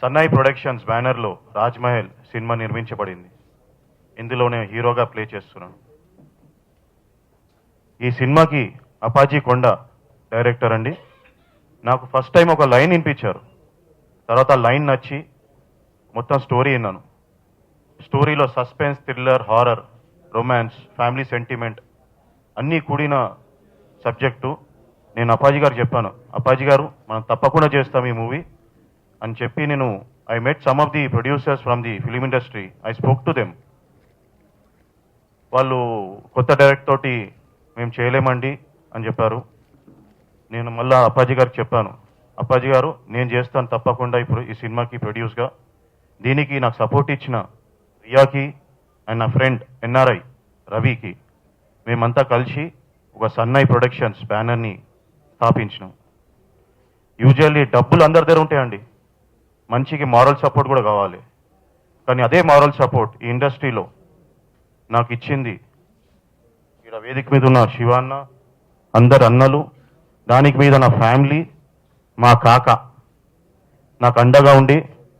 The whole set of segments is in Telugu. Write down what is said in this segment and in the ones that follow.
సన్నాయి ప్రొడక్షన్స్ బ్యానర్లో రాజ్మహల్ సినిమా నిర్మించబడింది. ఇందులోనే హీరోగా ప్లే చేస్తున్నాను. ఈ సినిమాకి అపాజీ కొండ డైరెక్టర్ అండి. నాకు ఫస్ట్ టైం ఒక లైన్ వినిపించారు. తర్వాత లైన్ నచ్చి మొత్తం స్టోరీ విన్నాను. స్టోరీలో suspense, thriller, horror, romance, family sentiment అన్నీ కూడిన సబ్జెక్టు. నేను అప్పాజీ గారు చెప్పాను, అప్పాజీ గారు మనం తప్పకుండా చేస్తాం ఈ మూవీ అని చెప్పి నేను I met some of the producers from the film industry. I spoke to them. వాళ్ళు కొత్త డైరెక్ట్ తోటి మేము చేయలేమండి అని చెప్పారు. నేను మళ్ళా అప్పాజీ గారికి చెప్పాను, అప్పాజీ గారు నేను చేస్తాను తప్పకుండా ఇప్పుడు ఈ సినిమాకి ప్రొడ్యూస్గా. దీనికి నాకు సపోర్ట్ ఇచ్చిన రియాకి అండ్ నా ఫ్రెండ్ ఎన్ఆర్ఐ రవికి మేమంతా కలిసి ఒక సన్నాయి ప్రొడక్షన్స్ బ్యానర్ని స్థాపించినాం. యూజువల్లీ డబ్బులు అందరి దగ్గర ఉంటాయండి, మంచికి మారల్ సపోర్ట్ కూడా కావాలి. కానీ అదే మారల్ సపోర్ట్ ఈ ఇండస్ట్రీలో నాకు ఇచ్చింది ఇక్కడ వేదిక మీద ఉన్న శివాన్న, అందరు అన్నలు, దానికి మీద నా ఫ్యామిలీ, మా కాక నాకు అండగా ఉండి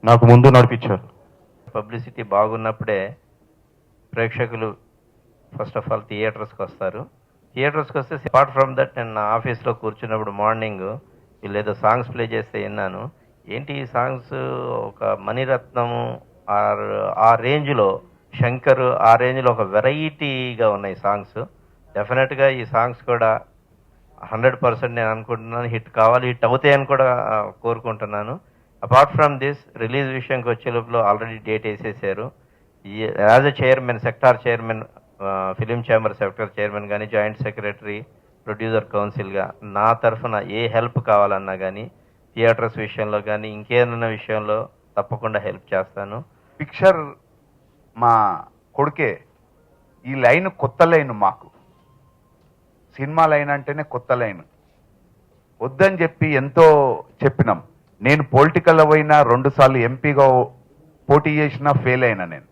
నాకు ముందు నడిపించారు. పబ్లిసిటీ బాగున్నప్పుడే ప్రేక్షకులు ఫస్ట్ ఆఫ్ ఆల్ థియేటర్స్కి వస్తారు. థియేటర్స్కి వస్తే అపార్ట్ ఫ్రమ్ దట్ నేను నా ఆఫీస్లో కూర్చున్నప్పుడు మార్నింగ్ వీళ్ళు ఏదో సాంగ్స్ ప్లే చేస్తే విన్నాను. ఏంటి ఈ సాంగ్స్, ఒక మణిరత్నము ఆ రేంజ్లో, శంకర్ ఆ రేంజ్లో ఒక వెరైటీగా ఉన్నాయి సాంగ్స్. డెఫినెట్గా ఈ సాంగ్స్ కూడా 100% నేను అనుకుంటున్నాను హిట్ కావాలి, హిట్ అవుతాయని కూడా కోరుకుంటున్నాను. అపార్ట్ ఫ్రమ్ దిస్ రిలీజ్ విషయంకి వచ్చే లోపల ఆల్రెడీ డేట్ వేసేసారు. As a chairman, sector chairman, film chamber sector chairman కానీ, జాయింట్ సెక్రటరీ, ప్రొడ్యూసర్ కౌన్సిల్గా నా తరఫున ఏ హెల్ప్ కావాలన్నా కానీ, థియేటర్స్ విషయంలో కానీ ఇంకేదైనా విషయంలో తప్పకుండా హెల్ప్ చేస్తాను. పిక్చర్ మా కొడుకే. ఈ లైన్ కొత్త లైన్, మాకు సినిమా లైన్ అంటేనే కొత్త లైన్. వద్దని చెప్పి ఎంతో చెప్పినాం. నేను పొలిటికల్లో పోయినా 2 సార్లు ఎంపీగా పోటీ చేసినా ఫెయిల్ అయినా నేను.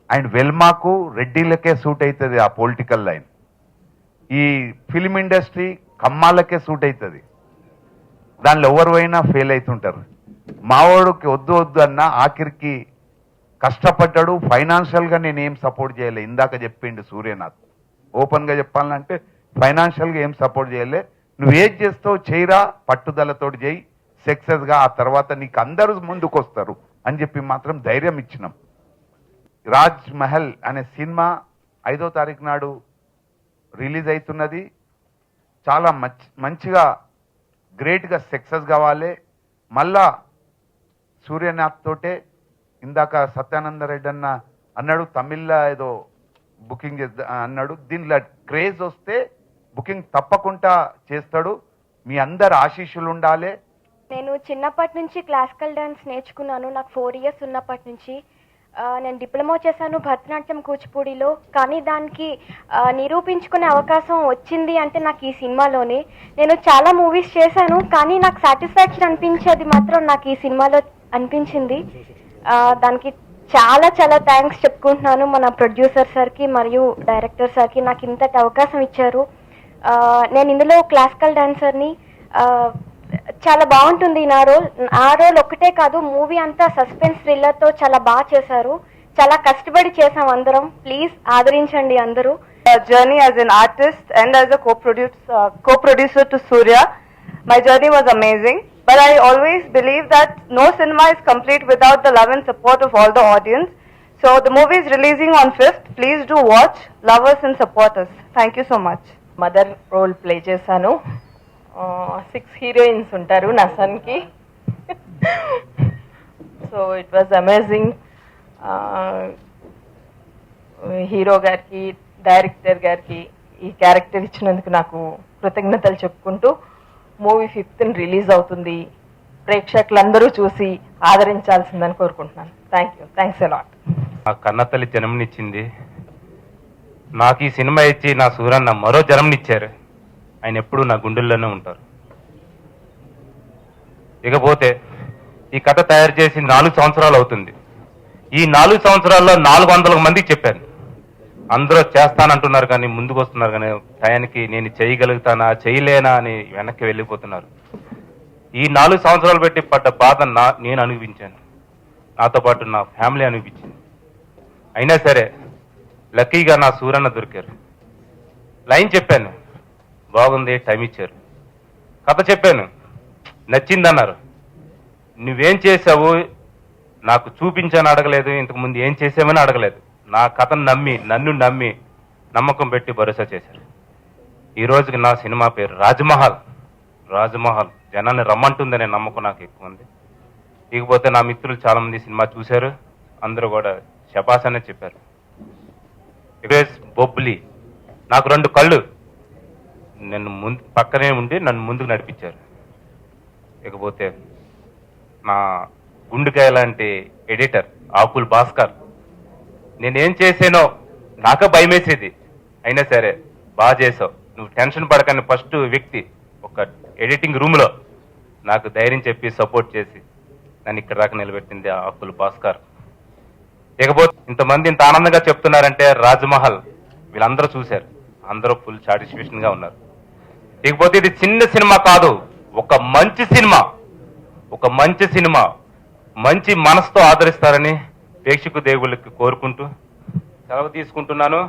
అండ్ వెల్మాకు రెడ్డిలకే సూట్ అవుతుంది ఆ పొలిటికల్ లైన్. ఈ ఫిలిం ఇండస్ట్రీ కమ్మాలకే సూట్ అవుతుంది. దానిలో ఎవరు పోయినా ఫెయిల్ అవుతుంటారు. మావాడికి వద్దు వద్దు అన్న ఆఖరికి కష్టపడ్డాడు. ఫైనాన్షియల్గా నేనేం సపోర్ట్ చేయలే. ఇందాక చెప్పిండు సూర్యనాథ్, ఓపెన్గా చెప్పాలంటే ఫైనాన్షియల్గా ఏం సపోర్ట్ చేయలే. నువ్వేది చేస్తావు చేయరా, పట్టుదలతోటి చేయి, సక్సెస్గా ఆ తర్వాత నీకు అందరూ ముందుకు వస్తారు అని చెప్పి మాత్రం ధైర్యం ఇచ్చినాం. రాజ్ మహల్ అనే సినిమా 5వ తారీఖు నాడు రిలీజ్ అవుతున్నది. చాలా మంచిగా గ్రేట్గా సక్సెస్ కావాలి. మళ్ళా సూర్యనాథ్ తోటే ఇందాక సత్యానందరెడ్డి అన్నాడు తమిళ్లో ఏదో బుకింగ్ చేద్దా అన్నాడు. దీనిలో క్రేజ్ వస్తే బుకింగ్ తప్పకుండా చేస్తాడు. మీ అందరు ఆశీస్సులు ఉండాలి. నేను చిన్నప్పటి నుంచి క్లాసికల్ డ్యాన్స్ నేర్చుకున్నాను. నాకు 4 ఇయర్స్ ఉన్నప్పటి నుంచి నేను డిప్లొమా చేశాను భరతనాట్యం కూచిపూడిలో. కానీ దానికి నిరూపించుకునే అవకాశం వచ్చింది అంటే నాకు ఈ సినిమాలోనే. నేను చాలా మూవీస్ చేశాను కానీ నాకు సాటిస్ఫాక్షన్ అనిపించేది మాత్రం నాకు ఈ సినిమాలో అనిపించింది. దానికి చాలా చాలా థ్యాంక్స్ చెప్పుకుంటున్నాను మన ప్రొడ్యూసర్ సార్కి మరియు డైరెక్టర్ సార్కి. నాకు ఇంతటి అవకాశం ఇచ్చారు. నేను ఇందులో క్లాసికల్ డాన్సర్ని. చాలా బాగుంటుంది నా రోల్ ఒక్కటే కాదు, మూవీ అంతా సస్పెన్స్ థ్రిల్లర్తో చాలా బాగా చేశారు. చాలా కష్టపడి చేసాం అందరం. ప్లీజ్ ఆదరించండి అందరూ. Journey as an artist and as a co-producer to Surya, my journey was amazing. But I always believe that no cinema is complete without the love and support of all the audience. So the movie is releasing on 5th. Please do watch, love us and support us. Thank you so much. Mother role play చేశాను. 6 హీరోయిన్స్ ఉంటారు నా సన్కి. So it was amazing. Hero గారికి, డైరెక్టర్ గారికి ఈ క్యారెక్టర్ ఇచ్చినందుకు నాకు కృతజ్ఞతలు చెప్పుకుంటూ, మూవీ 5th రిలీజ్ అవుతుంది. ప్రేక్షకులందరూ చూసి ఆదరించాల్సిందని కోరుకుంటున్నాను. Thanks a lot. ఆ కన్నతల్లి జన్మనిచ్చింది నాకు. ఈ సినిమా ఇచ్చి నా సూరన్న మరో జన్మనిచ్చారు. ఆయన ఎప్పుడూ నా గుండెల్లోనే ఉంటారు. ఇకపోతే ఈ కథ తయారు చేసి 4 సంవత్సరాలు అవుతుంది. ఈ 4 సంవత్సరాల్లో 400 మందికి చెప్పాను. అందరూ చేస్తానంటున్నారు కానీ ముందుకు వస్తున్నారు కానీ టయానికి నేను చేయగలుగుతానా చేయలేనా అని వెనక్కి వెళ్ళిపోతున్నారు. ఈ 4 సంవత్సరాలు పెట్టి పడ్డ బాధ నేను అనుభవించాను, నాతో పాటు నా ఫ్యామిలీ అనిపించింది. అయినా సరే లక్కీగా నా సూరన్న దొరికారు. లైన్ చెప్పాను, బాగుంది, టైం ఇచ్చారు. కథ చెప్పాను, నచ్చిందన్నారు. నువ్వేం చేసావు నాకు చూపించని అడగలేదు, ఇంతకుముందు ఏం చేసామని అడగలేదు. నా కథను నమ్మి, నన్ను నమ్మి, నమ్మకం పెట్టి భరోసా చేశారు. ఈ రోజుకి నా సినిమా పేరు రాజ్మహల్. రాజ్మహల్ జనాన్ని రమ్మంటుందనే నమ్మకం నాకు ఎక్కువ ఉంది. ఇకపోతే నా మిత్రులు చాలా మంది సినిమా చూశారు, అందరూ కూడా శపాస్ అనే చెప్పారు. బొబ్బులి నాకు 2 కళ్ళు, నన్ను పక్కనే ఉండి నన్ను ముందుకు నడిపించారు. ఇకపోతే నా గుండెకాయ లాంటి ఎడిటర్ ఆకుల్ భాస్కర్, నేనేం చేసానో నాకే భయమేసేది, అయినా సరే బాగా చేసావు, నువ్వు టెన్షన్ పడకని ఫస్ట్ వ్యక్తి ఒక ఎడిటింగ్ రూమ్లో నాకు ధైర్యం చెప్పి సపోర్ట్ చేసి నన్ను ఇక్కడ దాకా నిలబెట్టింది ఆకుల్ భాస్కర్. ఇకపోతే ఇంతమంది ఇంత ఆనందంగా చెప్తున్నారంటే రాజ్మహల్ వీళ్ళందరూ చూశారు, అందరూ ఫుల్ సాటిస్ఫాక్షన్ గా ఉన్నారు. ఇకపోతే ఇది చిన్న సినిమా కాదు, ఒక మంచి సినిమా, ఒక మంచి సినిమా, మంచి మనసుతో ఆదరిస్తారని ప్రేక్షకు దేవుళ్ళకి కోరుకుంటూ సెలవు తీసుకుంటున్నాను.